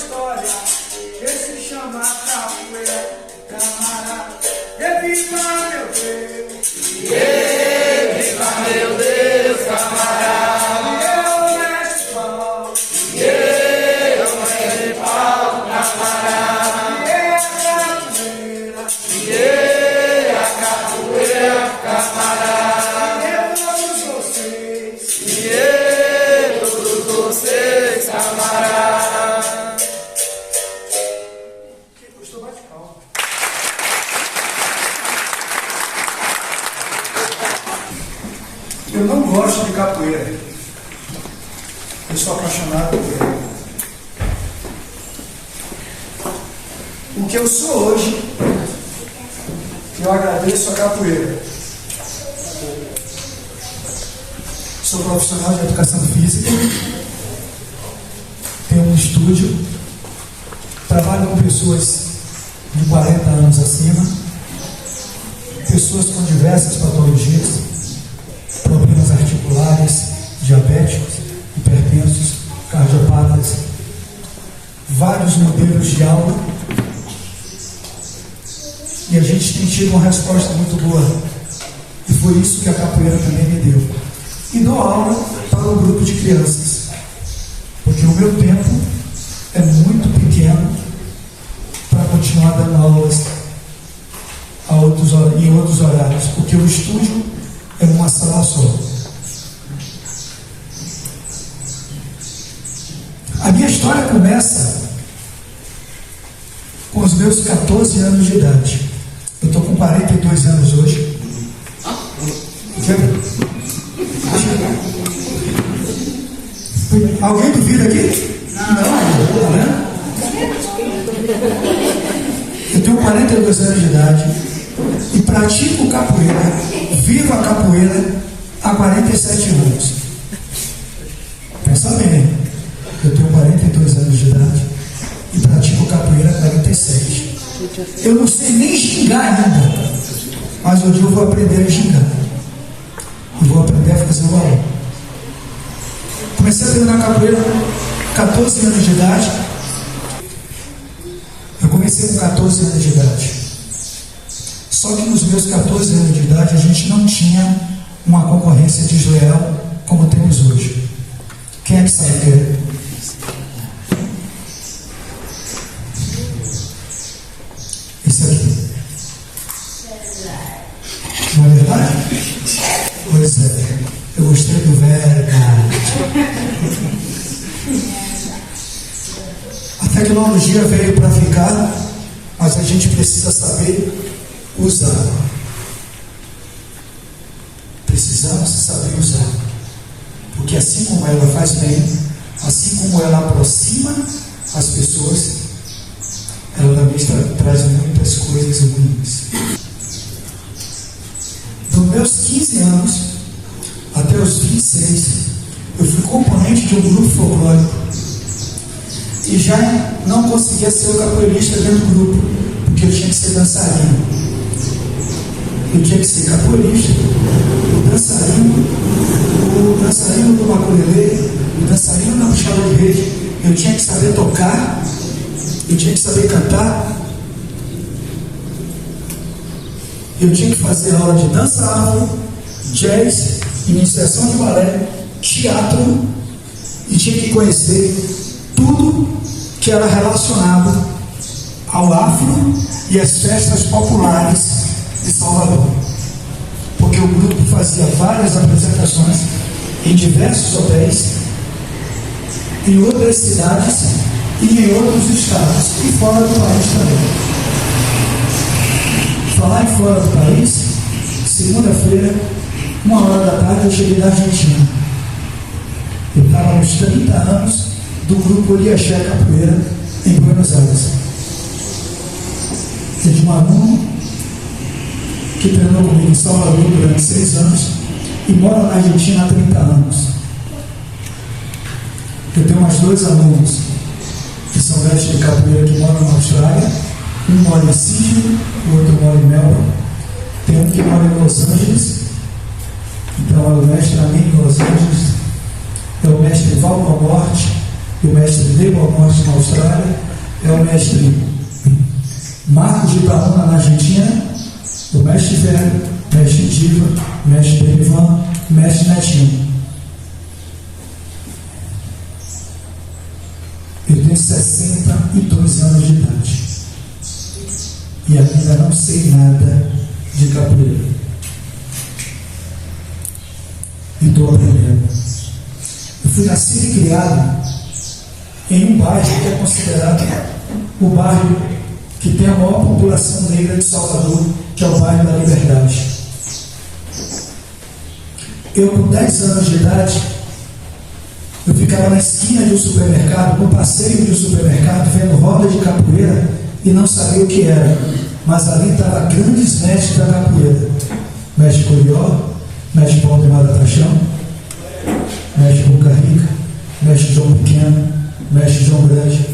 história que se chama capoeira, camarada. Reviva meu Deus, Reviva meu Deus, camarada. eu mestre Paulo, Eu mestre Paulo, camarada. a capoeira, A capoeira, camarada. todos vocês, Camarada. quem gostou bate palma. Eu não gosto de capoeira. Eu sou apaixonado por ela. O que eu sou hoje, eu agradeço a capoeira. Sou profissional de educação física, tenho um estúdio, trabalho com pessoas de 40 anos acima, pessoas com diversas patologias, problemas articulares, diabéticos, hipertensos, cardiopatas, vários modelos de aula, e a gente tem tido uma resposta muito boa, e foi isso que a capoeira também me deu. E dou aula para um grupo de crianças, porque o meu tempo é muito pequeno para continuar dando aulas em outros horários, porque o estúdio é uma sala só. A minha história começa com os meus 14 anos de idade. Eu estou com 42 anos hoje. Alguém duvida aqui? Não, né? Eu tenho 42 anos de idade e pratico capoeira, vivo a capoeira há 47 anos. Pensa bem, eu tenho 42 anos de idade e pratico capoeira há 47. Eu não sei nem gingar ainda, mas um dia eu vou aprender a gingar. E vou aprender a fazer o balão. Comecei a treinar capoeira com 14 anos de idade. Eu comecei com 14 anos de idade. Só que nos meus 14 anos de idade a gente não tinha uma concorrência desleal como temos hoje. Quem é que sabe o que é? Isso aqui. Não é verdade? Pois é. Eu gostei do verdade. A tecnologia veio para ficar, mas a gente precisa saber usar. Precisamos saber usar. Porque assim como ela faz bem, assim como ela aproxima as pessoas, ela também traz muitas coisas ruins. Dos meus 15 anos até os 26, eu fui componente de um grupo folclórico e já não conseguia ser o capoeirista dentro do grupo, porque eu tinha que ser dançarino. Eu tinha que ser capoeirista, o dançarino do maculelê, o dançarino na puxada de rede. Eu tinha que saber tocar, eu tinha que saber cantar, eu tinha que fazer aula de dança afro, jazz, iniciação de balé, teatro, e tinha que conhecer tudo que era relacionado ao afro e às festas populares de Salvador. Porque o grupo fazia várias apresentações em diversos hotéis, em outras cidades e em outros estados, e fora do país também. Falar em fora do país, segunda-feira, 1h da tarde, eu cheguei da Argentina. Eu estava nos 30 anos do grupo Oriaxé Capoeira em Buenos Aires. Eu de um aluno que treinou comigo em Salvador durante 6 anos e mora na Argentina há 30 anos. Eu tenho mais 2 alunos que são mestres de capoeira que moram na Austrália. Um mora em Sydney, o outro mora em Melbourne. Tem um que mora em Los Angeles. Então é o mestre amigo em Los Angeles. É o mestre Valco Morte, e o mestre Neymar Morte na Austrália, é o mestre Marcos de Itaúna na Argentina, o mestre Velho, mestre Diva, mestre Benivan, mestre Netinho. Eu tenho 62 anos de idade e ainda não sei nada de capoeira. E estou aprendendo. Eu fui nascido e criado em um bairro que é considerado o bairro que tem a maior população negra de Salvador, que é o bairro da Liberdade. Eu, com 10 anos de idade, eu ficava na esquina de um supermercado, no passeio de um supermercado, vendo roda de capoeira e não sabia o que era. Mas ali estavam grandes mestres da capoeira. Mestre Corió, mestre Paulo de Mata Paixão, mestre Boca Rica, mestre João Pequeno, mestre João Grande.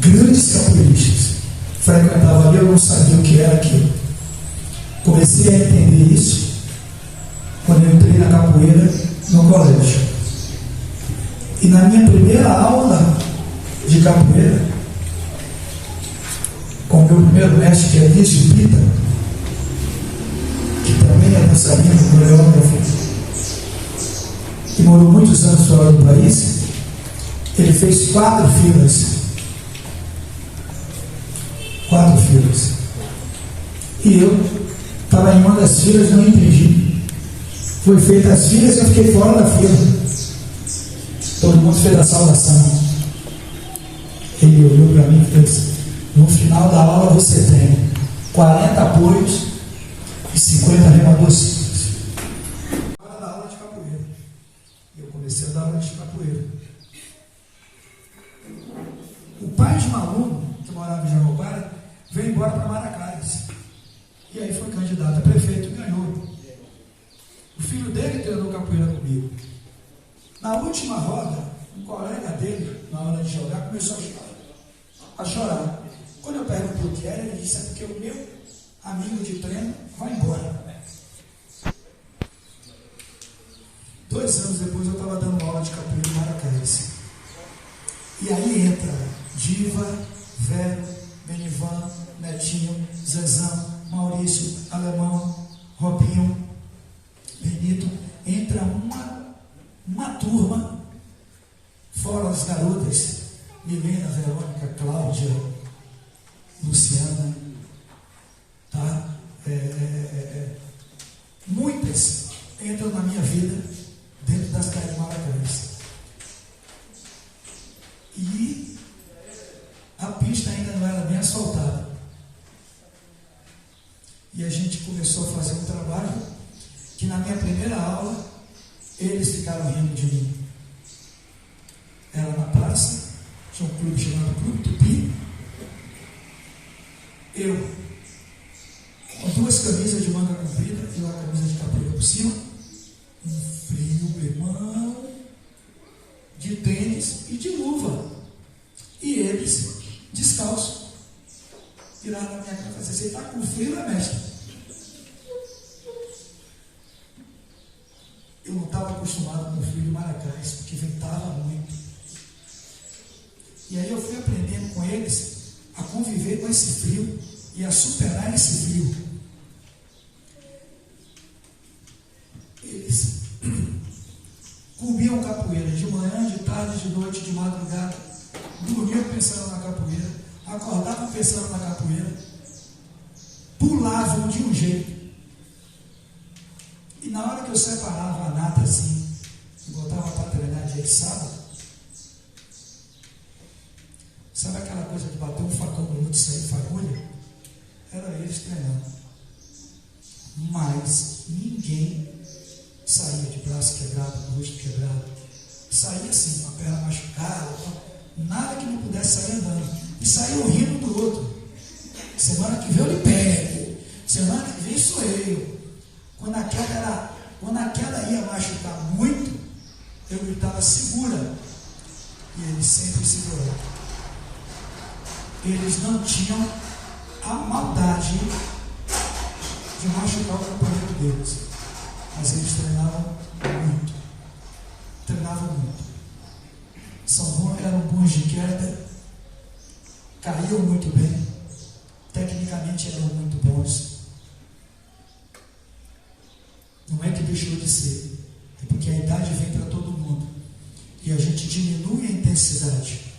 Grandes capoeiristas. Frequentava ali, eu não sabia o que era aquilo. Comecei a entender isso quando eu entrei na capoeira no colégio. E na minha primeira aula de capoeira, com o meu primeiro mestre, que é Lício Pita, que também é dançarino, coreógrafo, que morou muitos anos fora do país, ele fez 4 filas. 4 filas. E eu estava em uma das filas e não entendi. Foi feita as filas e eu fiquei fora da fila. Todo mundo fez a saudação. Ele olhou para mim e disse: no final da aula você tem 40 apoios e 50 remadores. Para da aula de capoeira. E eu comecei a dar aula de capoeira. O pai de um aluno que morava em Jacobara veio embora para Maracás. E aí foi candidato a prefeito e ganhou. O filho dele treinou capoeira comigo. Na última roda, um colega dele, na hora de jogar, começou a chorar. Quando eu perguntei o que era, ele disse: é porque o meu amigo de treino vai embora. 2 anos depois eu estava dando aula de capoeira em Maracás. E aí entra Diva, Velho, Benivan, Netinho, Zezão, Maurício, Alemão, Robinho, Benito. Entra uma turma, fora as garotas, Milena, Verônica, Cláudia, Luciana, tá? Muitas entram na minha vida dentro das cidade de Maracás. E a pista ainda não era bem asfaltada. E a gente começou a fazer um trabalho que na minha primeira aula eles ficaram rindo de mim. Era na praça, tinha um clube chamado Clube Tupi. Eu, com 2 camisas de manga comprida e uma camisa de capoeira por cima, um frio, irmão, de tênis e de luva. E eles, descalços, tiraram na minha cara e falaram: você está com frio, né, mestre? Eu não estava acostumado com o frio de Maracás, porque ventava muito. E aí eu fui aprendendo com eles a conviver com esse frio e a superar esse frio. Eles comiam capoeira de manhã, de tarde, de noite, de madrugada. Dormiam pensando na capoeira, acordavam pensando na capoeira, pulavam de um jeito. E na hora que eu separava a nata assim, e botava para treinar dia de sábado, sabe aquela coisa de bater um facão no outro e sair fagulha? Era eles treinando. Mas ninguém saía de braço quebrado, rosto quebrado. Saía assim, com a perna machucada, nada que não pudesse sair andando. E saía rindo do outro. Semana que vem eu lhe pego. Semana que vem sou eu. Quando a queda ia machucar muito, eu gritava: segura. E eles sempre seguraram. Eles não tinham a maldade de machucar o companheiro deles. Mas eles treinavam muito. Treinavam muito. São João era longe de queda, caíam muito bem, tecnicamente eram muito bons. Não é que deixou de ser, é porque a idade vem para todo mundo e a gente diminui a intensidade.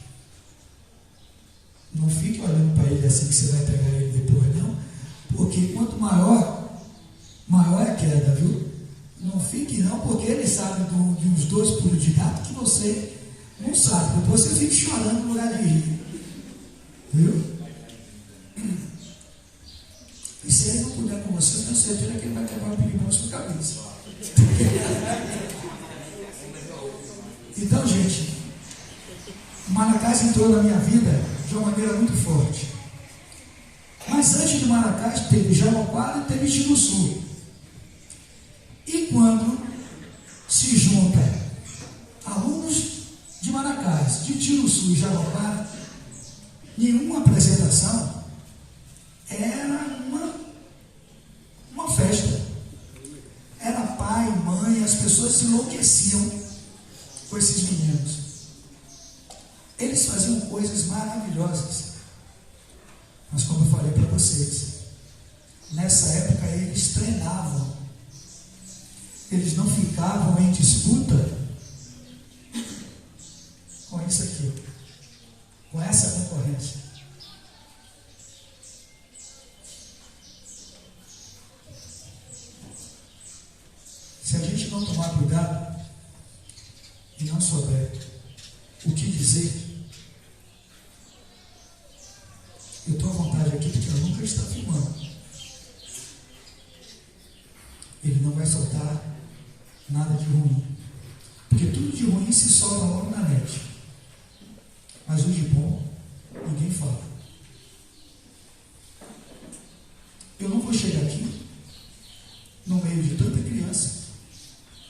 Não fique olhando para ele assim que você vai pegar ele depois, não, porque quanto maior é a queda, viu? Não fique não, porque ele sabe de uns 2 pulos de gato que você não sabe, depois você fica chorando no lugar de rir, viu? E se ele não puder com você, eu tenho certeza que ele vai quebrar o ping-pong na sua cabeça. Então, gente, Maracás entrou na minha vida de uma maneira muito forte. Mas antes de Maracás, teve Jaraguá e teve Tiruçu. E quando se junta alunos de Maracás, de Tiruçu e Jaraguá, nenhuma apresentação era uma festa. Era pai, mãe, as pessoas se enlouqueciam com esses meninos. Eles faziam coisas maravilhosas. Mas como eu falei para vocês, nessa época eles treinavam. Eles não ficavam em disputa com isso aqui, com essa concorrência. Se a gente não tomar cuidado e não souber o que dizer, eu estou à vontade aqui porque eu nunca estou filmando. Ele não vai soltar nada de ruim, porque tudo de ruim se solta logo na net, mas o de bom ninguém fala. Eu não vou chegar aqui no meio de tanta criança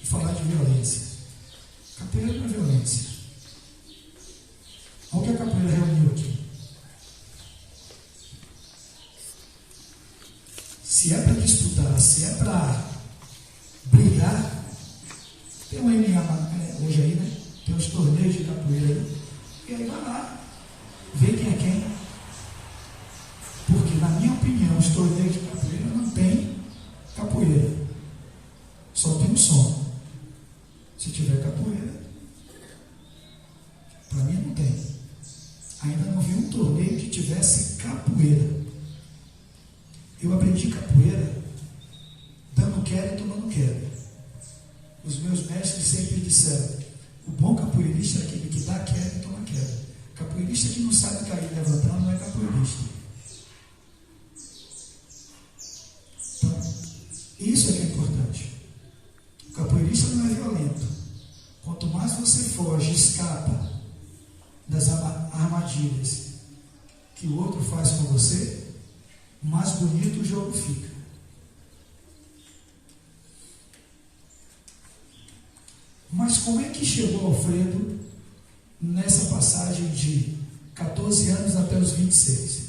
e falar de violência. Capoeira não é violência. Olha o que a capoeira reuniu aqui. Se é para disputar, se é para brigar, tem um MMA hoje aí, né? Tem os torneios de capoeira aí. E aí vai lá, vê quem é quem. Porque, na minha opinião, os torneios de capoeira não tem capoeira. Só tem um som. Se tiver capoeira, para mim não tem. Ainda não vi um torneio que tivesse capoeira. Eu aprendi capoeira dando queda e tomando queda. Os meus mestres sempre disseram: o bom capoeirista é aquele que dá queda e toma queda. Capoeirista que não sabe cair e levantar não é capoeirista. Então, isso é que é importante. O capoeirista não é violento. Quanto mais você foge e escapa das armadilhas que o outro faz com você, mais bonito o jogo fica. Mas como é que chegou Alfredo nessa passagem de 14 anos até os 26?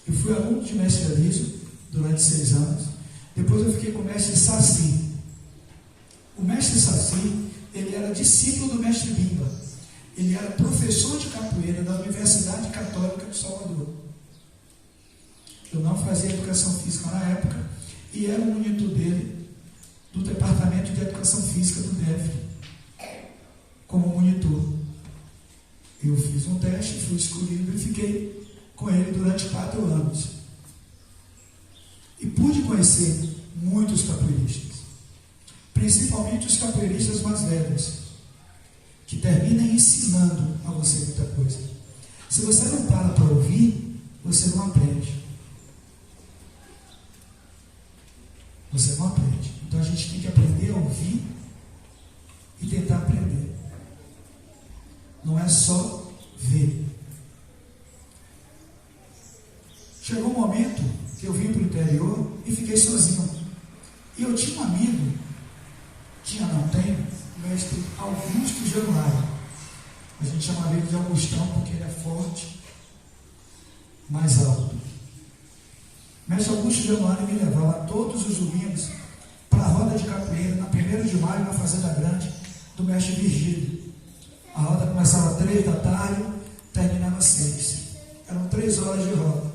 Eu fui aluno de mestre Aliso durante 6 anos. Depois eu fiquei com o mestre Saci. O mestre Saci, ele era discípulo do mestre Bimba. Ele era professor de capoeira da Universidade Católica de Salvador. Eu não fazia educação física na época e era o monitor dele do Departamento de Educação Física do DEF, como monitor. Eu fiz um teste, fui escolhido e fiquei com ele durante 4 anos. E pude conhecer muitos capoeiristas, principalmente os capoeiristas mais velhos, que terminam ensinando a você muita coisa. Se você não para ouvir, você não aprende. Você não aprende. Então a gente tem que aprender a ouvir e tentar aprender. Não é só ver. Chegou um momento que eu vim para o interior e fiquei sozinho. E eu tinha um amigo, tenho, o mestre Augusto Januário. A gente chamava ele de Augustão porque ele é forte, mais alto. O mestre Augusto Januário me levava todos os domingos para a roda de capoeira, na 1º de maio, na Fazenda Grande, do mestre Virgílio. A roda começava às 3 da tarde, terminava às 6. Eram 3 horas de roda.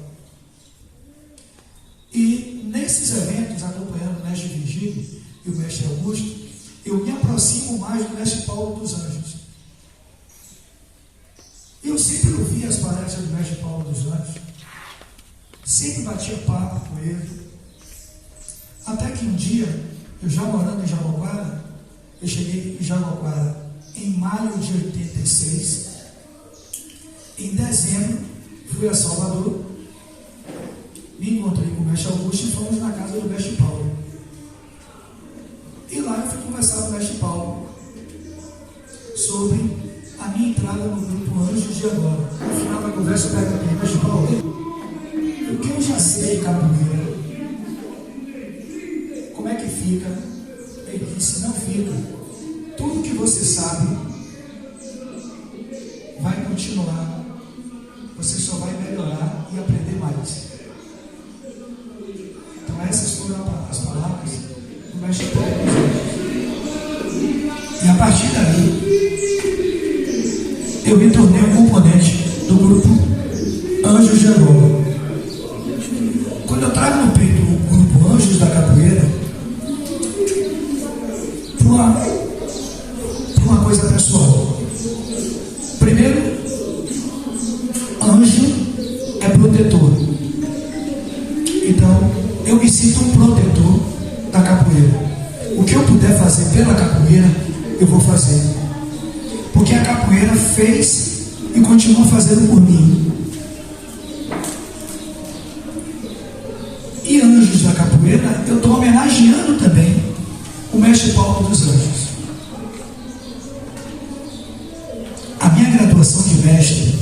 E nesses eventos, acompanhando o mestre Virgílio e o mestre Augusto, eu me aproximo mais do mestre Paulo dos Anjos. Eu sempre ouvia as palestras do mestre Paulo dos Anjos, sempre batia papo com ele, até que um dia, eu já morando em Jabaquara, eu cheguei em Jabaquara em maio de 86, em dezembro fui a Salvador, me encontrei com o mestre Augusto e fomos na casa do mestre Paulo. E lá eu fui conversar com o mestre Paulo sobre a minha entrada no grupo Anjos de Agora. No final da conversa eu perguntei, mestre Paulo, o que eu já sei de capoeira, como é que fica? Ele disse, não fica. Tudo que você sabe vai continuar, você só vai melhorar e aprender mais. Então essas foram as palavras do mestre Paulo dos Anjos. E a partir daí, eu me tornei um componente do grupo Anjos de Agora. Quando eu trago no peito o grupo Anjos da Capoeira, por uma coisa pessoal. Primeiro, anjo é protetor. Então, eu me sinto um protetor da capoeira. O que eu puder fazer pela capoeira, eu vou fazer. Porque a capoeira fez e continua fazendo por mim. E Anjos da Capoeira, eu estou homenageando também o mestre Paulo dos Anjos. A minha graduação de mestre,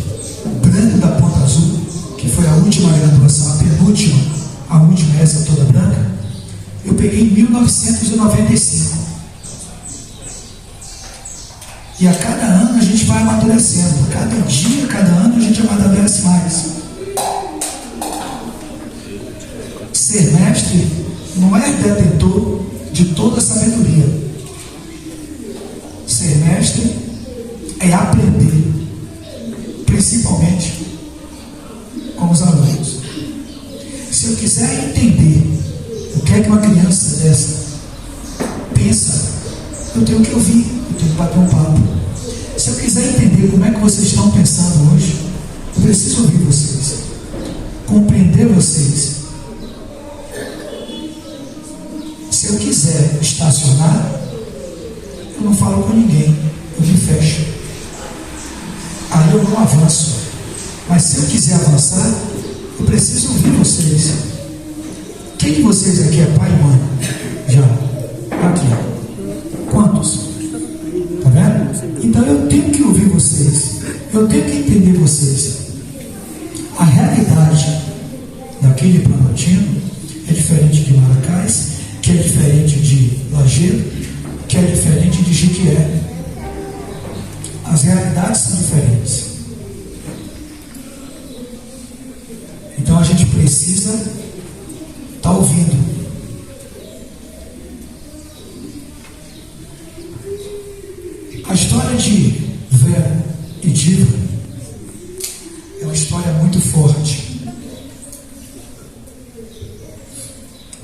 branco da Ponta Azul, que foi a última graduação, a penúltima, a última, essa toda branca, eu peguei em 1995. E a cada ano a gente vai amadurecendo. A cada dia, cada ano a gente amadurece mais. Ser mestre não é detentor de toda a sabedoria. Ser mestre é aprender, principalmente com os alunos. Se eu quiser entender o que é que uma criança dessa pensa, eu tenho que ouvir, eu tenho que bater um papo. Se eu quiser entender como é que vocês estão pensando hoje, eu preciso ouvir vocês, compreender vocês. Se eu quiser estacionar, eu não falo com ninguém, eu me fecho. Aí eu não avanço. Mas se eu quiser avançar, eu preciso ouvir vocês. Quem de vocês aqui é pai e mãe? Já? Aqui. Quantos? Tá vendo? Então eu tenho que ouvir vocês. Eu tenho que entender vocês. A realidade daquele Planaltino é diferente de Maracás, que é diferente de Lajeiro, que é diferente de Jequié. As realidades são diferentes. Então a gente precisa estar ouvindo. A história de Vera e Diva é uma história muito forte.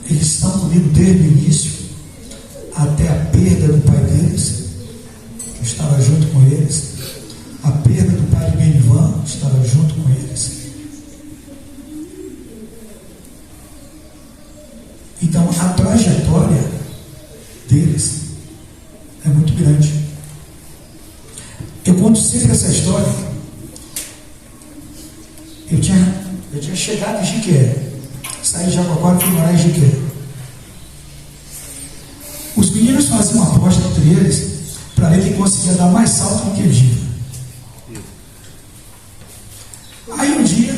Eles estão comigo desde o início, até a perda do pai deles, que eu estava junto com eles, a perda do pai de Benivan, eu estava junto com eles. Então a trajetória deles é muito grande. Eu conto sempre essa história. Eu tinha chegado em Jequié, saí de Jabaquara e fui morar em Jequié. Os meninos faziam uma aposta entre eles para ver quem conseguia dar mais salto do que Diva. Aí um dia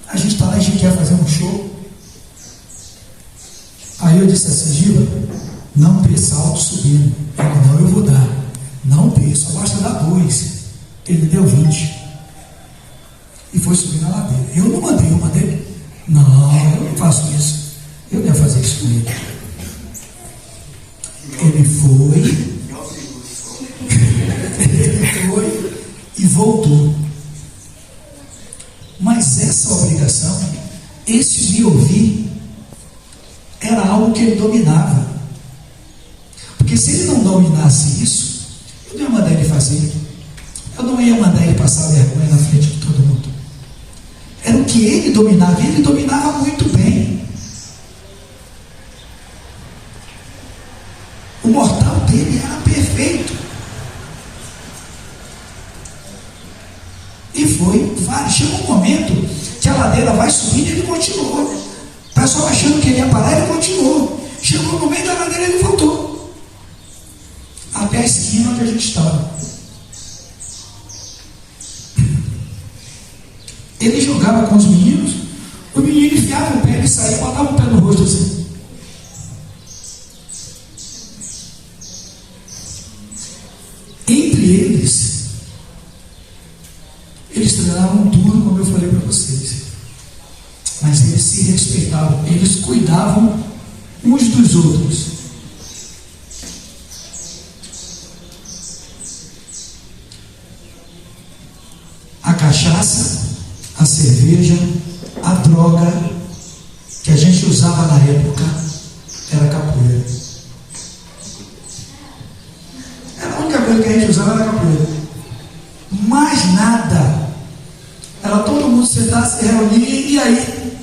a gente está lá em Jequié fazer um show. Aí eu disse assim, Diva, não dê salto subindo. Ele, não, eu vou dar. Não dê, só basta dar 2. Ele deu 20. E foi subir na ladeira. Eu não mandei, eu mandei. Não, eu não faço isso. Eu não ia fazer isso com ele. Ele foi voltou. Mas essa obrigação, esse me ouvir, era algo que ele dominava. Porque se ele não dominasse isso, eu não ia mandar ele fazer. Eu não ia mandar ele passar vergonha na frente de todo mundo. Era o que ele dominava, e ele dominava muito bem. O mortal dele era perfeito. E foi, chegou um momento que a ladeira vai subindo e ele continuou. O pessoal achando que ele ia parar, ele continuou. Chegou no meio da ladeira e ele voltou. Até a esquina onde a gente estava. Ele jogava com os meninos, o menino enfiava o pé, ele saía, botava o pé no rosto assim. Entre eles treinavam duro, como eu falei para vocês. Mas eles se respeitavam, eles cuidavam uns dos outros. A cachaça, a cerveja, a droga que a gente usava na época era capoeira. Era a única coisa que a gente usava era capoeira. Mais nada. Era todo mundo sentar, se reunir, e aí?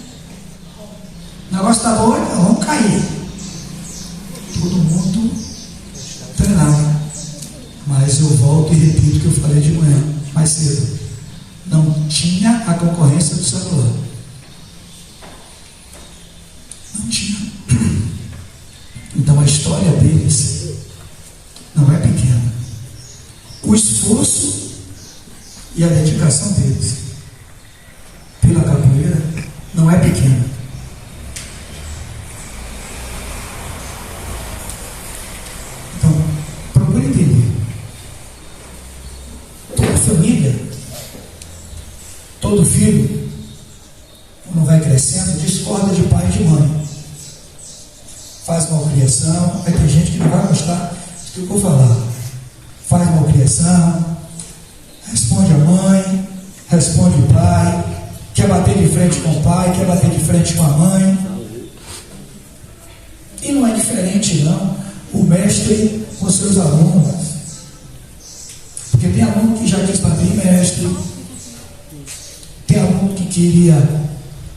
O negócio está bom, então vamos cair. Todo mundo treinava. Mas eu volto e repito o que eu falei de manhã, mais cedo. Não tinha a concorrência do celular. Não tinha. Então a história deles não é pequena. O esforço e a dedicação deles pela capoeira não é pequena. Então, procure entender. Toda família, todo filho, quando vai crescendo, discorda de pai e de mãe. Faz malcriação, aí tem gente que não vai gostar do que eu vou falar. Faz malcriação, responde a mãe, responde o pai, quer bater de frente com o pai, quer bater de frente com a mãe. E não é diferente não, o mestre com seus alunos. Porque tem aluno que já quis bater em mestre, tem aluno que queria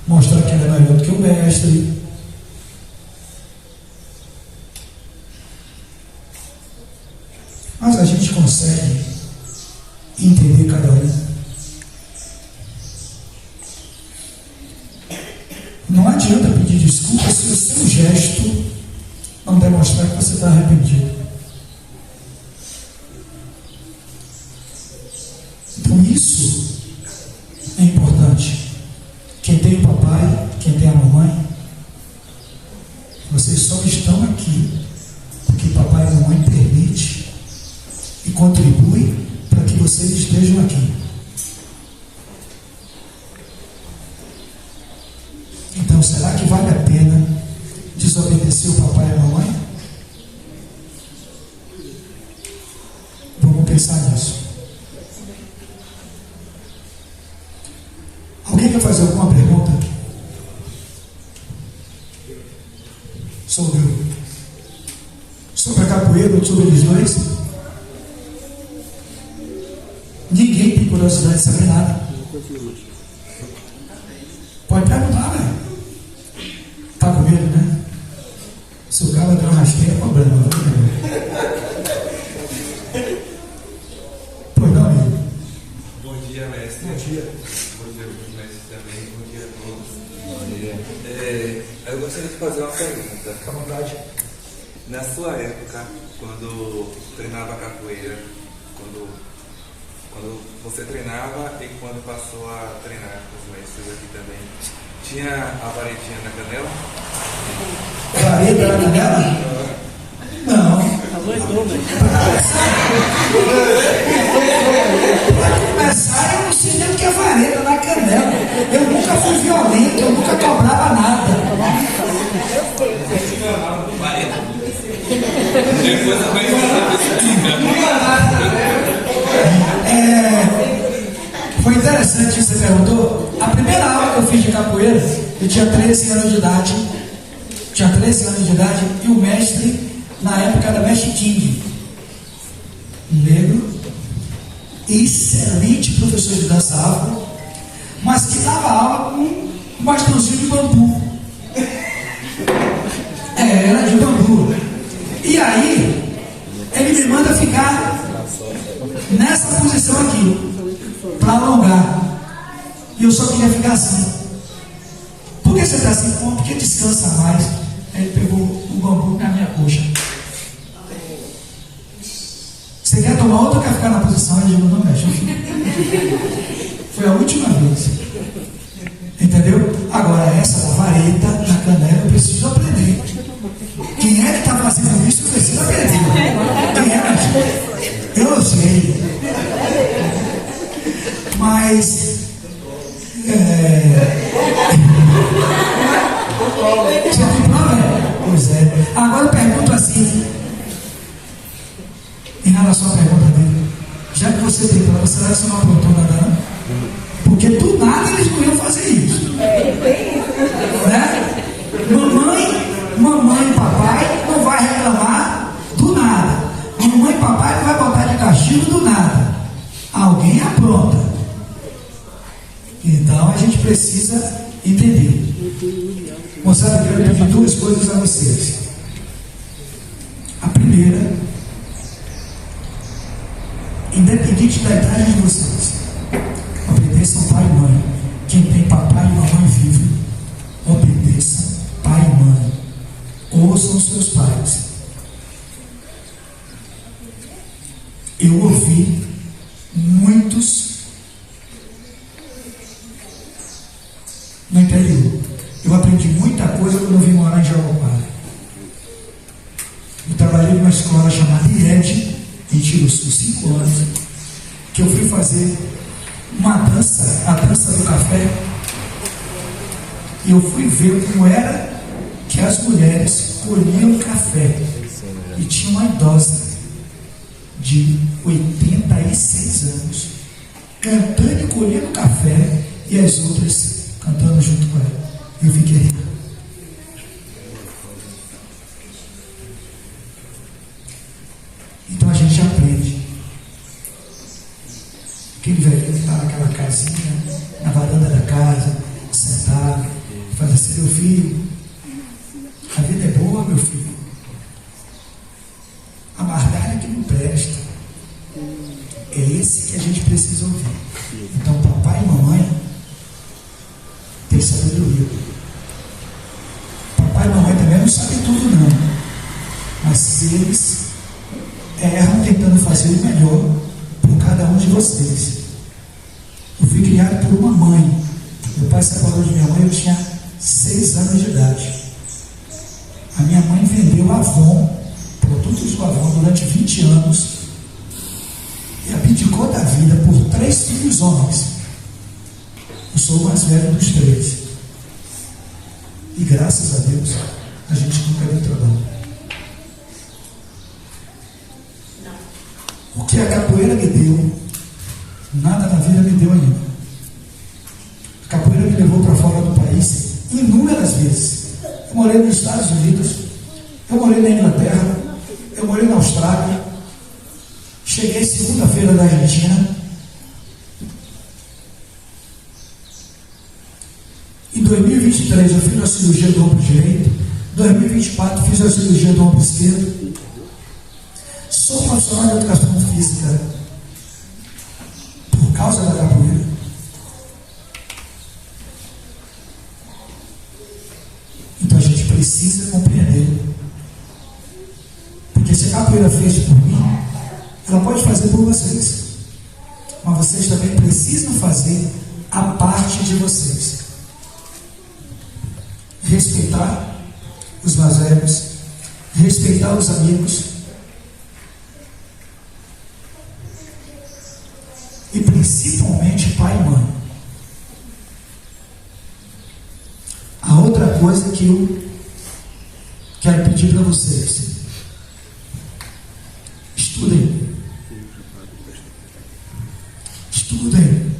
mostrar que era melhor do que o mestre. Mas a gente consegue entender cada um. Não adianta pedir desculpa se o seu gesto não demonstrar que você está arrependido. Então isso é importante. Quem tem o papai, quem tem a mamãe, vocês só estão aqui porque papai e mamãe permite e contribui para que vocês estejam aqui. Então, será que vale a pena desobedecer o papai e a mamãe? Vamos pensar nisso. Alguém quer fazer alguma pergunta? Sobre a capoeira ou sobre eles dois? Ninguém tem curiosidade de saber nada. Pode perguntar, velho. Tá com medo, né? Se o cara der uma rasteira, é problema. Pois não, amigo? Bom dia, mestre. Bom dia. Bom dia, mestre também. Bom dia a todos. Bom dia. Eu gostaria de fazer uma pergunta. Fica à vontade. Na sua época, quando treinava capoeira, quando você treinava e quando passou a treinar com os mestres aqui também, tinha a varetinha na canela? Vareta na canela? Não. Para começar, eu não sei nem o que é vareta na canela. Eu nunca fui violento, eu nunca cobrava nada. Vareta. Depois a mais interessante que você perguntou. A primeira aula que eu fiz de capoeira, eu tinha 13 anos de idade. E o mestre, na época, era mestre King, um negro, excelente professor de dança afro, mas que dava aula com um bastãozinho de bambu. Era de bambu. E aí, ele me manda ficar nessa posição aqui, para alongar. E eu só queria ficar assim. Por que você está assim? Porque descansa mais. Aí ele pegou o bambu na minha coxa. Você quer tomar outra ou quer ficar na posição? Ele disse, não mexe. Foi a última vez. Entendeu? Agora essa da vareta na canela eu preciso aprender. Quem é que está fazendo isso? Eu preciso aprender. Quem é? Eu não sei. Mas você tem problema? Pois é. Agora eu pergunto assim, em relação à pergunta dele, já que você tem prova, será que você não aprontou nada não? Porque do nada eles não iam fazer isso, né? Mamãe e papai não vai reclamar do nada. Mamãe e papai não vai botar de castigo do nada. Alguém apronta. Então a gente precisa entender. Moçada, eu quero pedir duas coisas a vocês. A primeira, independente da idade de vocês, obedeçam pai e mãe. Quem tem papai e mamãe vivo, obedeçam pai e mãe. Ouçam seus pais. Eu ouvi muitos no interior. Eu aprendi muita coisa quando eu vim morar em Jaraguá. Eu trabalhei numa escola chamada IED, em Tiruçu, 5 anos, que eu fui fazer uma dança, a dança do café, e eu fui ver como era que as mulheres colhiam café. E tinha uma idosa de 86 anos cantando e colhendo café, e as outras cantando junto com ela. Eu fiquei rindo. Então a gente aprende. Aquele velhinho que está naquela casinha, na varanda da casa, sentado, faz assim: meu filho, a vida é boa, meu filho. A margarina que não presta. É esse que a gente precisa ouvir. Então papai e mamãe tem sabedoria. Papai e mamãe também não sabem tudo não. Mas eles erram tentando fazer o melhor por cada um de vocês. Eu fui criado por uma mãe. Meu pai se separou de minha mãe, eu tinha 6 anos de idade. A minha mãe vendeu Avon, produtos do Avon, durante 20 anos e abdicou da vida por 3 filhos homens. Eu sou o mais velho dos 3. E graças a Deus, a gente nunca deu trabalho. O que a capoeira me deu, nada na vida me deu ainda. A capoeira me levou para fora do país inúmeras vezes. Eu morei nos Estados Unidos, eu morei na Inglaterra, eu morei na Austrália, cheguei segunda-feira da Argentina. Em 2023 eu fiz a cirurgia do ombro direito, em 2024 fiz a cirurgia do ombro esquerdo. Sou profissional de educação física por causa da capoeira. Então a gente precisa compreender. Porque se a capoeira fez por mim, ela pode fazer por vocês. Mas vocês também precisam fazer a parte de vocês. Respeitar os mais velhos, respeitar os amigos e principalmente pai e mãe. A outra coisa que eu quero pedir para vocês: estudem. Estudem.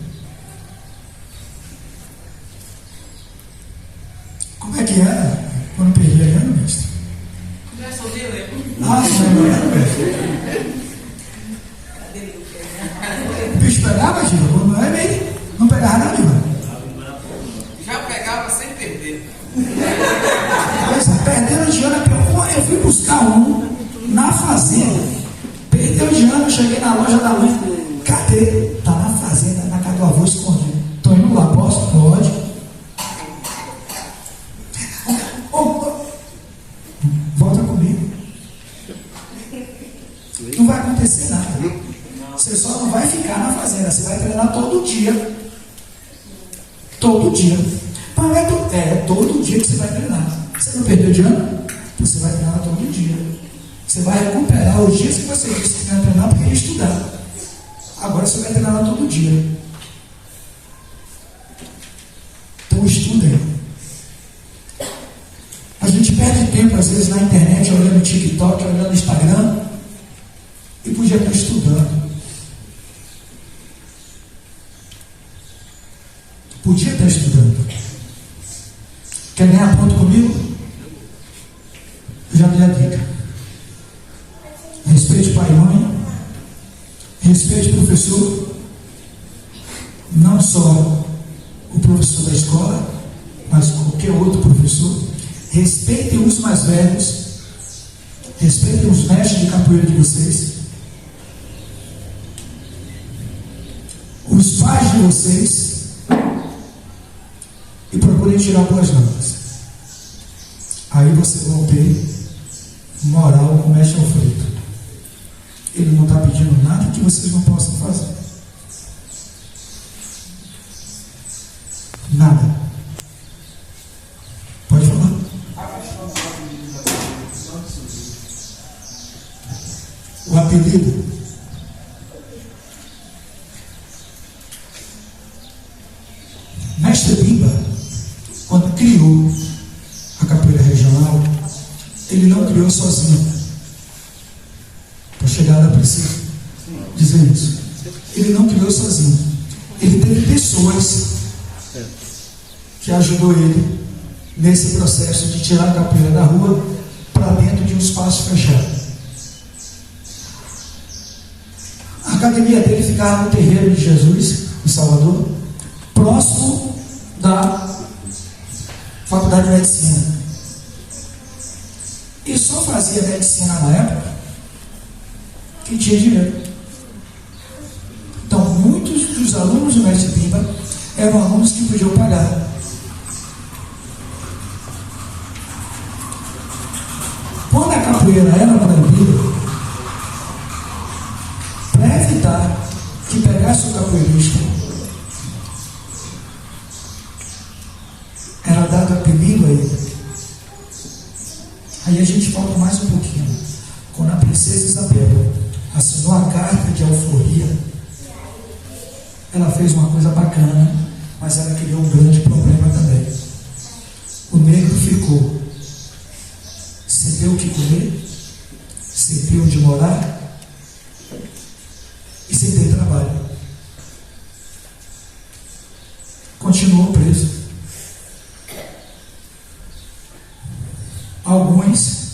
que era quando perdi a Ariana, mestre? Ah, não era, mestre. O bicho pegava, Gil? Não é meio? Não pegava não, Gil? Já pegava sem perder. Perdeu a Diana, eu fui buscar um na fazenda. Perdeu a Diana, cheguei na loja da mãe. Cadê? Tá na fazenda, na casa do avô escondido. Tô indo lá, posso? Pode. Volta comigo. Não vai acontecer nada. Você só não vai ficar na fazenda, você vai treinar todo dia. Todo dia. É todo dia que você vai treinar. Você não perdeu de ano? Você vai treinar todo dia. Você vai recuperar os dias que você disse que ia treinar porque ia estudar. Agora você vai treinar todo dia. Então estudem. A gente perde tempo às vezes na internet, olhando no TikTok, olhando no Instagram, e podia estar estudando. Podia estar estudando. Quer ganhar ponto comigo? Eu já dei a dica. Respeite pai e mãe. Respeite o professor. Não só o professor da escola, mas qualquer outro professor. Respeitem os mais velhos. Respeitem os mestres de capoeira de vocês. Os pais de vocês. E procurem tirar boas notas. Aí vocês vão ter moral com o mestre Alfredo. Ele não está pedindo nada que vocês não possam fazer. Nada. Pode falar? O apelido. Mestre Bimba, quando criou a capoeira regional, ele não criou sozinho. Para chegar lá preciso dizer isso. Ele não criou sozinho. Ele teve pessoas que ajudou ele nesse processo de tirar a capoeira da rua para dentro de um espaço fechado. A academia dele ficava no Terreiro de Jesus, em Salvador, próximo da Faculdade de Medicina. E só fazia medicina na época quem tinha dinheiro. Então, muitos dos alunos do Mestre Bimba eram alunos que podiam pagar. Quando a capoeira era proibida, para evitar que pegasse o capoeirista, era dado apelido a ele. Aí a gente volta mais um pouquinho. Quando a princesa Isabel assinou a carta de alforria, ela fez uma coisa bacana, mas ela criou um grande problema também. O negro ficou sem ter o que comer, sem ter onde morar e sem ter trabalho. Continuou preso. Alguns,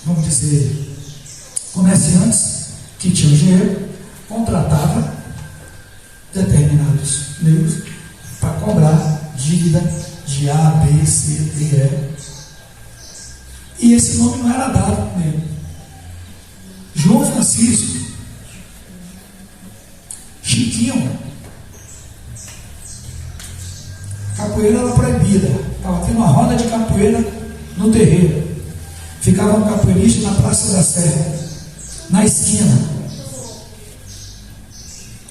vamos dizer, comerciantes que tinham dinheiro, contratavam determinados negros para cobrar dívida de A, B, C, D, E. E esse nome não era dado nele. João Francisco, Chiquinho, capoeira era proibida. Estava tendo uma roda de capoeira no terreiro. Ficava um capoeirista na Praça da Serra, na esquina,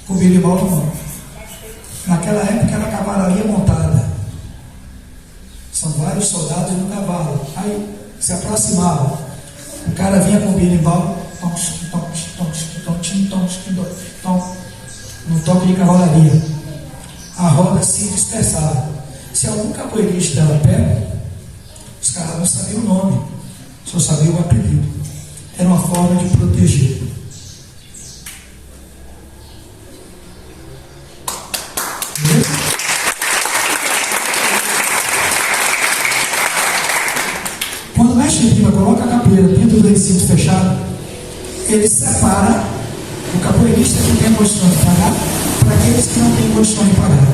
com o berimbau na mão. Naquela época era cavalaria montada. São vários soldados no cavalo. Aí se aproximavam. O cara vinha com o berimbau, no toque de cavalaria. A roda se dispersava. Se algum capoeirista estava perto, os caras não sabiam o nome, só sabiam o apelido. Era uma forma de proteger. recinto fechado, ele separa o capoeirista que tem condições de pagar para aqueles que não têm condições de pagar.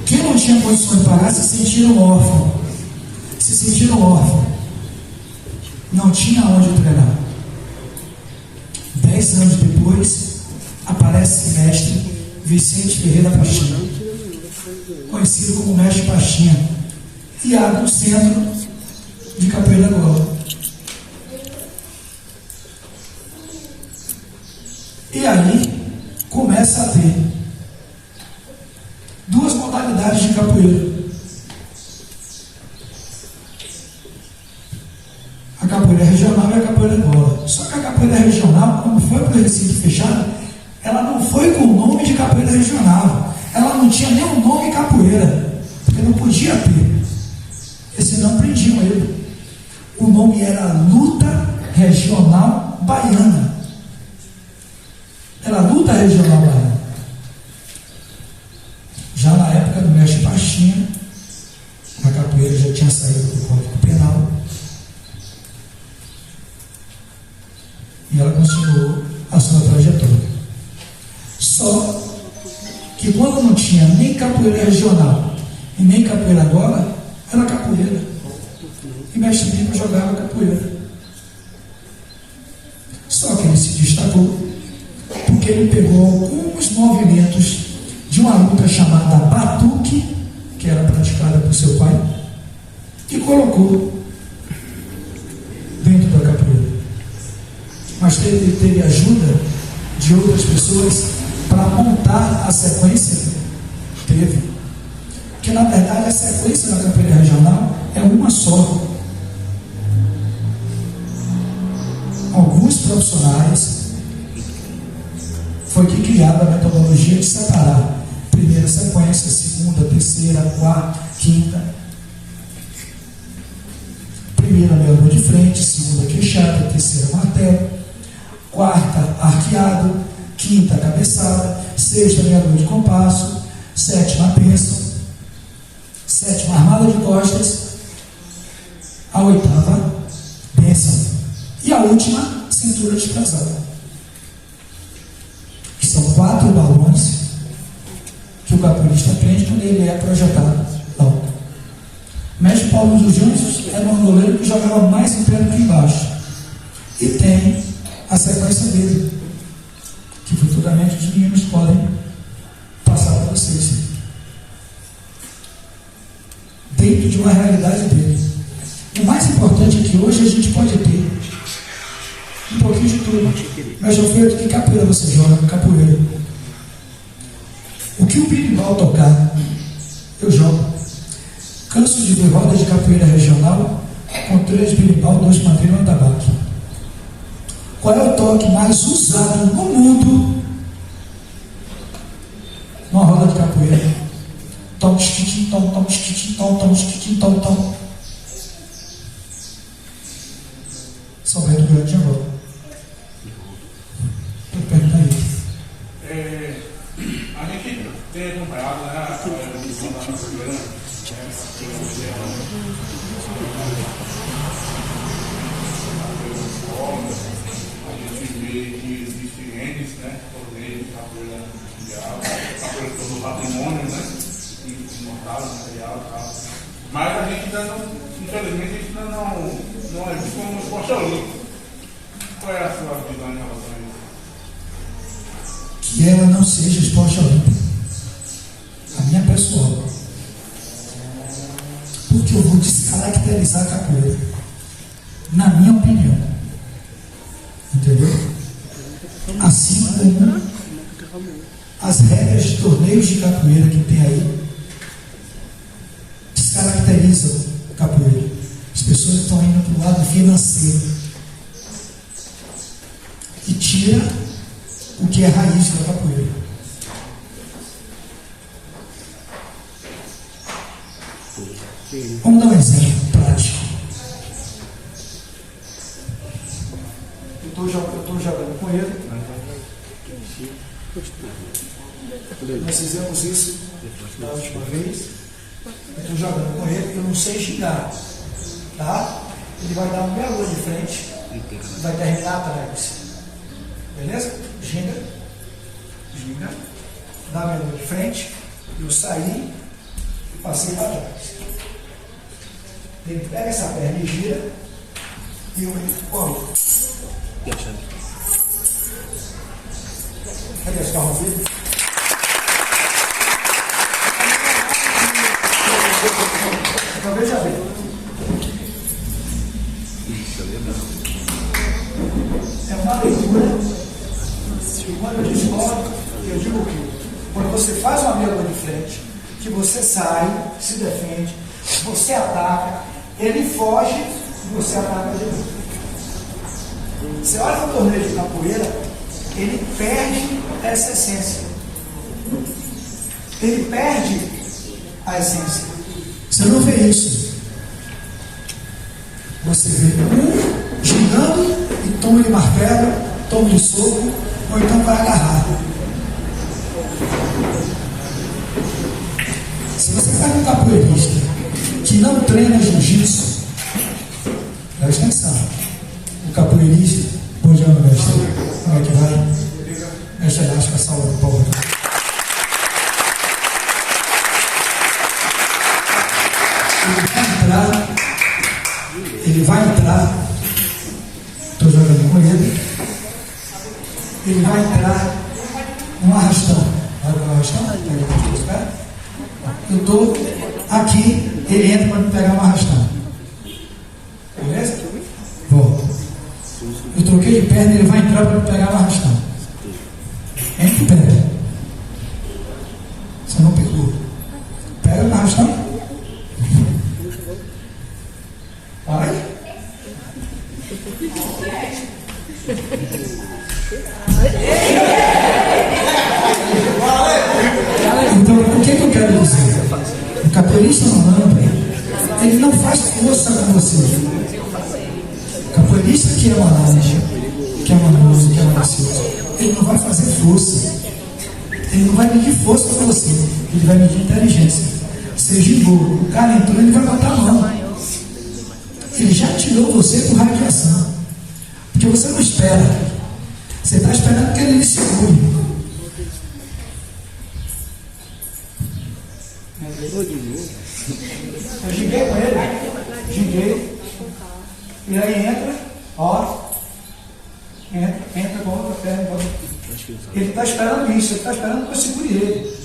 Quem não tinha condições de pagar se sentiram órfãos. Não tinha onde treinar. 10 anos depois, aparece o mestre Vicente Ferreira Pastinha, conhecido como Mestre Pastinha, e abre o centro de capoeira Angola. E aí começa a ter duas modalidades de capoeira. A capoeira regional e a capoeira Angola. Só que a capoeira regional, quando foi para o recinto fechado, ela não foi com o nome de capoeira regional. Ela não tinha nem o nome capoeira, porque não podia ter. Porque senão prendiam ele. O nome era Luta Regional Baiana. Era Luta Regional Baiana. Já na época do mestre Pastinha, a capoeira já tinha saído do Código Penal. E ela continuou a sua trajetória. Só que quando não tinha nem capoeira regional e nem capoeira Angola, era capoeira. E mestre Bimba jogava capoeira. Só que ele se destacou porque ele pegou alguns movimentos de uma luta chamada batuque, que era praticada por seu pai, e colocou dentro da capoeira. Mas teve ajuda de outras pessoas para montar a sequência. Teve. Porque na verdade a sequência da capoeira regional é uma só. Alguns profissionais foi que criada a metodologia de separar primeira sequência, segunda, terceira, quarta, quinta. Primeira meia-lua de frente, segunda queixada, terceira martelo, quarta arqueado, quinta cabeçada, sexta meia-lua de compasso, sétima bênção, sétima armada de costas, a oitava bênção e a última cintura desprezada. Que são 4 balões que o capoeirista aprende quando ele é projetado alto. O mestre Paulo dos Anjos era um goleiro que jogava mais em pé do que embaixo. E tem a sequência dele, que futuramente os meninos podem passar para vocês. Dentro de uma realidade dele. O mais importante é que hoje a gente pode ter um pouquinho de tudo. Mas eu falei, que capoeira você joga? Capoeira. O que o berimbau tocar, eu jogo. Canso de ver roda de capoeira regional com 3 berimbau, 2 mandeiros e 1 tabaque. Qual é o toque mais usado no mundo numa roda de capoeira? Tom, esquitim, tom, tom, esquitim, tom, tom, esquitim, tom, tom. São Bento do Grande agora. Estou perguntando aí. A gente tem acompanhado, né, a capoeira da capoeira. A gente vê que existem N, né, torneios de capoeira mundial, capoeira todo patrimônio, né, imortal, material e tal. Mas a gente ainda não, infelizmente, a gente ainda não é visto como esporte olímpico. Qual é a sua visão em relação a isso? Que ela não seja esporte olímpico. A minha pessoal. Porque eu vou descaracterizar a capoeira. Na minha opinião. Entendeu? Assim como as regras de torneios de capoeira que tem aí descaracterizam a capoeira. As pessoas estão indo para o lado financeiro e tira o que é raiz da capoeira. Vamos dar um exemplo prático. Eu estou jogando com ele. Nós fizemos isso da última vez. Eu estou jogando com ele, eu não sei xingar. Tá? Ele vai dar uma meia lua de frente. vai terminar atrás. Beleza? Ginga. Ginga. Dá a minha de frente. Eu saí e passei para trás. Ele pega essa perna e gira. E eu colo. Cadê as carros vindo? Então veja bem. É uma leitura. E quando eu discordo, eu digo o quê? Quando você faz uma mesa de frente, que você sai, se defende, você ataca, ele foge e você ataca de novo. Você olha no torneio de capoeira, ele perde essa essência. Ele perde a essência. Você não vê isso. Você vê um gingando e toma de martelo, toma de soco, ou então vai agarrar. Se você pega um capoeirista que não treina jiu-jitsu, presta atenção. O capoeirista, bom dia, mestre. Como é que vai? Mestre Elástica, salva o povo. Ele vai entrar, estou jogando com ele vai entrar num arrastão. Olha o arrastão, eu estou aqui, ele entra para me pegar um arrastão. Beleza? Volta. Eu troquei de perna, ele vai entrar para me pegar um arrastão. Entra e pega. Você não pegou. Pega o arrastão. Vai. Então, o que eu quero dizer? O capoeirista malandro, ele não faz força com você. O capoeirista que é malandro, que é manoso, que é malicioso, ele não vai fazer força. Ele não vai medir força com você. Ele vai medir inteligência. Você gingou, o cara entrou, ele vai botar a mão. Ele já tirou você por radiação. Porque você não espera. Você está esperando que ele lhe segure. Eu ginguei com ele. Ginguei. E aí entra, ó. Entra com outra perna. Ele está esperando isso. Ele está esperando que eu segure ele.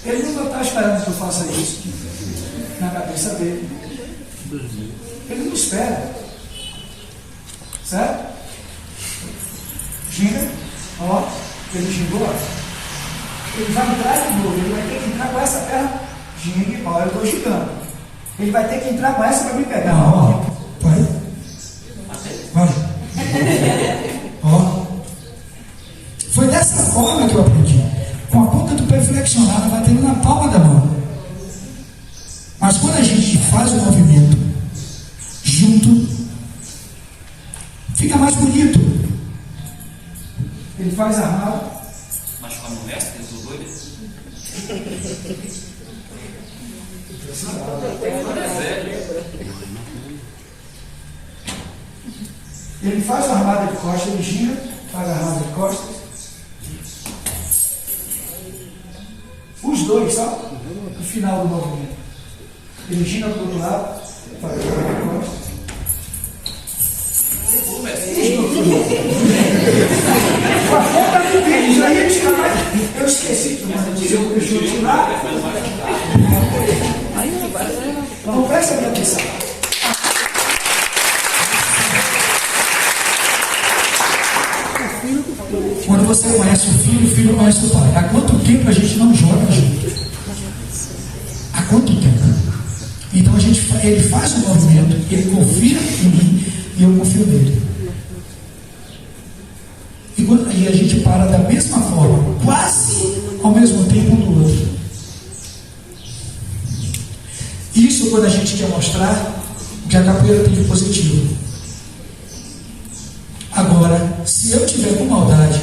Ele não está esperando que eu faça isso na cabeça dele. Ele não espera. Certo? Ginga. Ó. Ele gingou. Ele vai entrar de novo. Ele vai ter que entrar com essa perna. Gingue. Ó, eu estou gingando. Ele vai ter que entrar com essa para me pegar. Ó. Vai. Vai. Ó. Foi dessa forma que eu aprendi. Com a ponta do pé flexionada, batendo na palma da mão. Mas quando a gente faz o movimento junto, fica mais bonito. Ele faz armado. Mas com a mulher, eu estou doido. Ele faz a armada de costas, ele gira, faz a armada de costas. Os dois, só no final do movimento. Ele gira para o outro lado, faz a armada de costas. Com a ponta do pênis, aí ele tira mais. Eu esqueci de deixa eu tirar. Então presta atenção. Quando você conhece o filho conhece o pai. Há quanto tempo a gente não joga junto? Há quanto tempo? Então ele faz o movimento, ele confia em mim e eu confio nele. E a gente para da mesma forma, quase ao mesmo tempo um do outro. Isso quando a gente quer mostrar o que a capoeira tem de positivo. Agora, se eu tiver com maldade,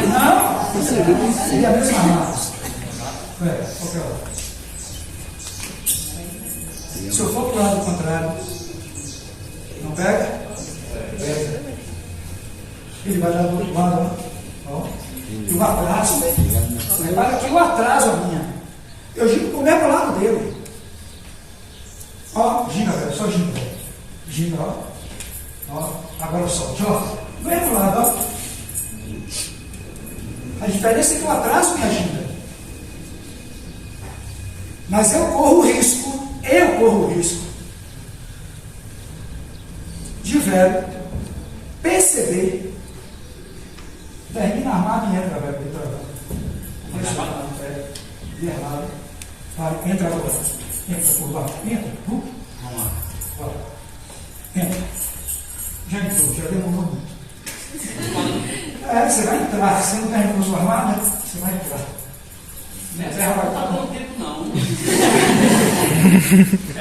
não, seria a mesma raça. Qualquer hora. Se eu for para o lado contrário, não pega? Pega. Ele vai dar do outro lado, ó. E o atraso, repara que o atraso é minha. Eu gigo para o mesmo lado dele. Ó, ginga, velho, só ginga. Ginga, ó. Agora solte, ó. Do mesmo lado, ó. A diferença é que o atraso me ajuda. Mas eu corro o risco de velho perceber, termina armado e entra, velho, entra agora, entra por lá, entra, vamos lá, entra, já entrou, já demorou muito. Você vai entrar, você não terminou sua armada, você vai entrar. Não está bom tempo, não.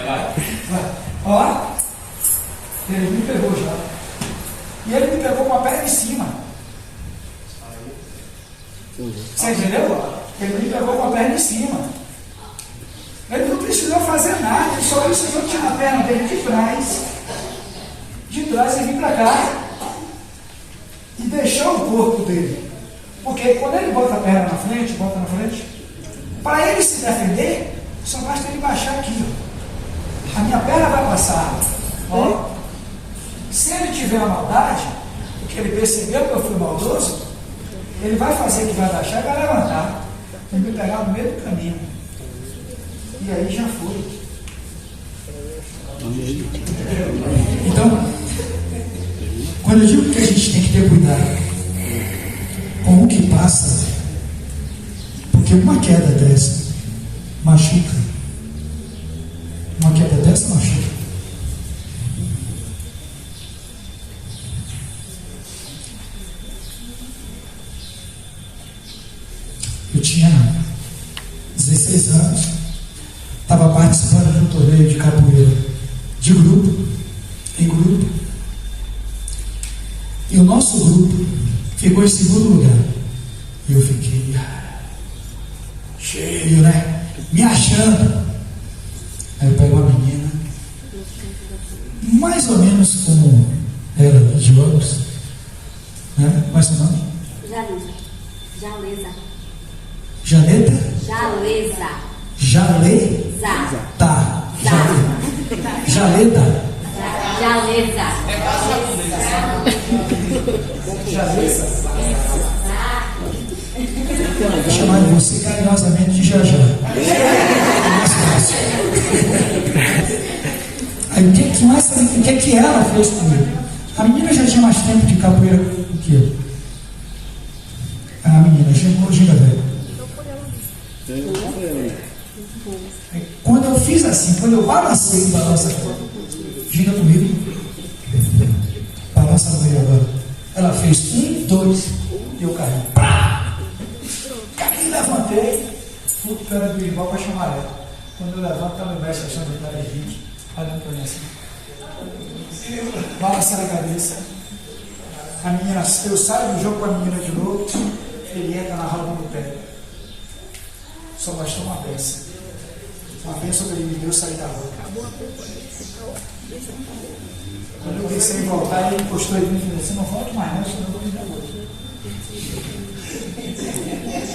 Vai. Ó, ele me pegou já. E ele me pegou com a perna em cima. Você entendeu? Ele me pegou com a perna em cima. Ele não precisou fazer nada, ele só precisou tirar a perna dele de trás. De trás e vir para cá. E deixar o corpo dele. Porque quando ele bota a perna na frente, para ele se defender, só basta ele baixar aqui. Ó. A minha perna vai passar. Ó. Se ele tiver a maldade, porque ele percebeu que eu fui maldoso, ele vai fazer que vai baixar e vai levantar. E me pegar no meio do caminho. E aí já foi. Então, quando eu digo que a gente tem que ter cuidado com o que passa, porque uma queda dessa machuca. Uma queda dessa machuca. Eu tinha 16 anos, estava participando de um torneio de capoeira, de grupo, em grupo, e o nosso grupo ficou em segundo lugar. E eu fiquei cheio, né? Me achando. Aí eu pego uma menina, mais ou menos como ela, de óculos, né? Qual é seu nome? Jaleza. Janeta? Jaleza. Jaleza. Tá. Jaleda. Jaleza. Jaleza. Vou chamar você carinhosamente de Jajá. Mais fácil. Aí o que ela fez comigo? A menina já tinha mais tempo de capoeira do que eu. A menina chegou, gira velho. Quando eu fiz assim, quando eu balancei, balança, gira comigo, balança no meio agora. Ela fez 1, 2, e eu caí. Pá! Caí, levantei, fui pro pé do birimbau para chamar ela. Quando eu levanto, está meu mestre achando que era Henrique, olhando para mim assim. Balançando a cabeça. A menina, eu saio do jogo com a menina de novo, ele entra na roda do pé. Só bastou uma benção. Uma benção que ele me deu sair da rua. Quando eu pensei em voltar, ele encostou em mim e falou: você não volta mais, não, senão eu vou me dar hoje.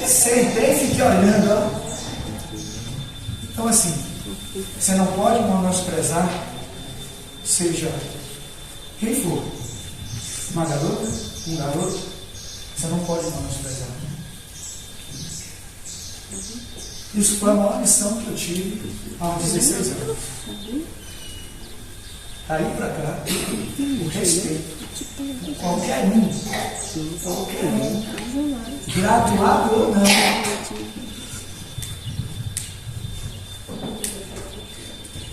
Sentei e fiquei olhando, ó. Então, assim, você não pode menosprezar, seja quem for, uma garota, um garoto, você não pode menosprezar. Isso foi a maior lição que eu tive aos 16 anos. Daí para cá, o respeito. Qualquer um, graduado ou não.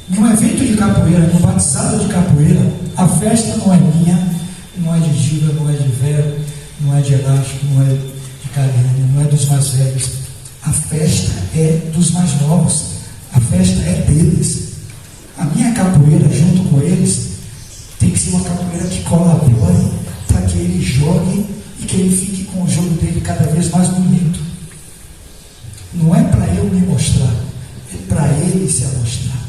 Num evento de capoeira, num batizado de capoeira, a festa não é minha, não é de Giba, não é de Vera, não é de Elástico, não é de Karine, não é dos mais velhos. A festa é dos mais novos, a festa é deles. A minha capoeira, junto com eles, tem que ser uma capoeira que colabore para que ele jogue e que ele fique com o jogo dele cada vez mais bonito. Não é para eu me mostrar, é para ele se amostrar.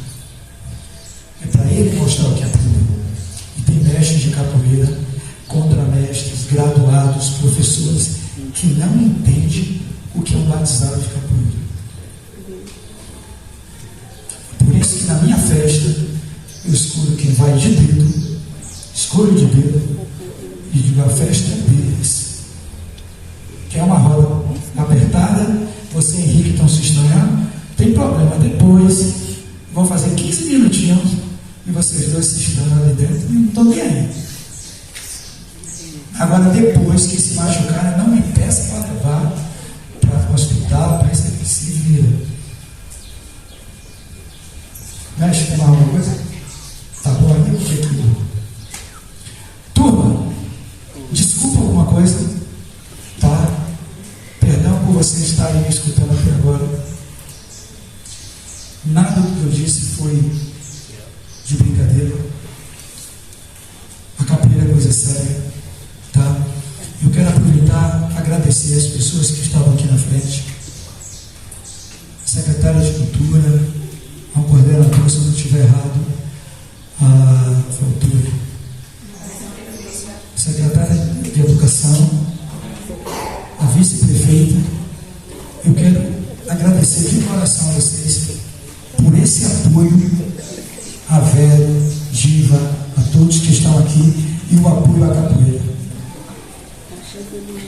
coordenados, professores, que não entendem o que é um batizado de capoeira. Por isso que na minha festa, eu escolho quem vai de dedo, escolho de dedo, e digo, a festa é deles. Que é uma roda apertada, você e Henrique estão se estranhando, tem problema. Depois, vão fazer 15 minutinhos, e vocês dois se estranham ali dentro, e não estão nem aí. Agora, depois que se machucar, não me peça para levar para o hospital, para isso aqui, se vira. Mexe, tem mais alguma coisa? Tá bom aqui? O que é que... Turma, desculpa alguma coisa, tá? Perdão por você estar aí me escutando até agora. Nada do que eu disse foi de brincadeira. A capoeira é coisa séria, tá? Eu quero aproveitar, agradecer as pessoas que estavam aqui na frente. Secretária de Cultura, ao coordenador, se eu não estiver errado, a secretária de Educação, a vice-prefeita. Eu quero agradecer de coração a vocês por esse apoio a Vera, Diva, a todos que estão aqui e o apoio à capoeira.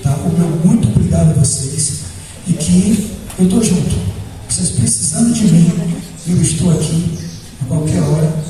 Tá? O meu muito obrigado a vocês e que eu estou junto. Vocês precisando de mim, eu estou aqui a qualquer hora.